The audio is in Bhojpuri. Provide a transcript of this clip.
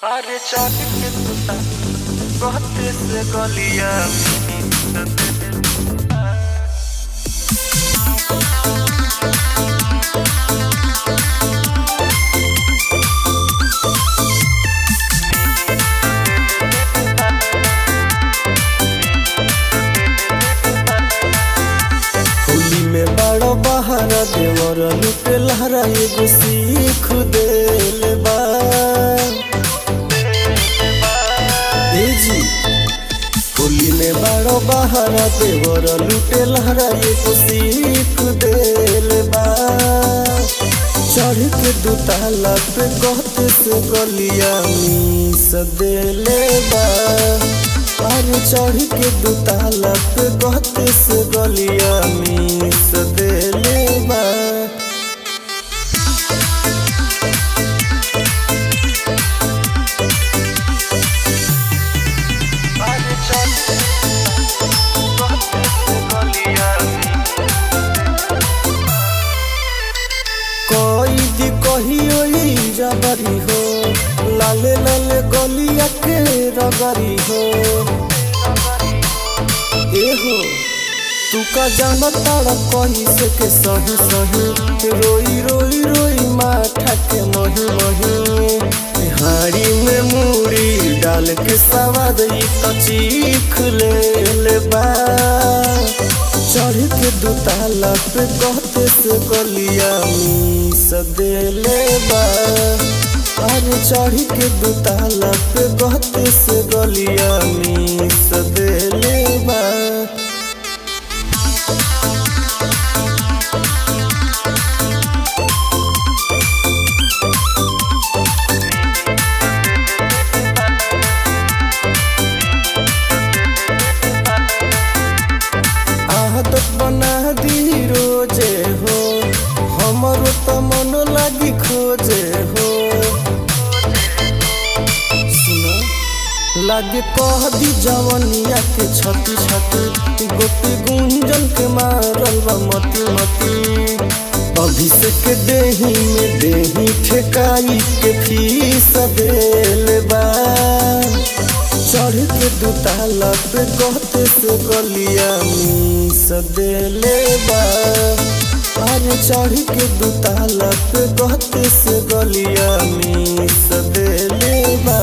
अरे चल के तुता कहते से गलिया होली में बड़ो बहारा देवर लुटे लहरा एगो सीख देल बा ए जी। होली में बड़ो बहारा देवर लुटे लहरा एगो सीख देल बा। चढ़ के दुताला पे कहते से गलिया मीस देले बा। अरे चढ़ के दुताला पे कहते से गलिया मीस देले बा। अरे चल कहते से गलिया कोई दी कहियो ई जबरी हो लाले लाले गलिया के रगरी हो। ए हो तू का जाना तारा कही से के सही सही रोई रोई रोई माथा के मही मही हाड़ी में मूड़ी डाल के सवाद ई तो चीख ले बा। चढ़ के दुताला पे कहते से गलिया मीस देले बा। अरे चढ़ के दुताला पे कहते से गलिया मीस देले बा। आदत बना दी रोजे हो हमरो तो मन लागी खोजे हो। सुना लागे कह दी जवनिया के छती छती गोपी गुंजन के मारल बा मती मती। अभिषेक देही में देही ठेकाई के फीस देल बा। चढ़ के दुताला पे कहते से गलिया मीस देले बा। अरे चढ़ के दुताला पे कहते से गलिया मीस देले बा।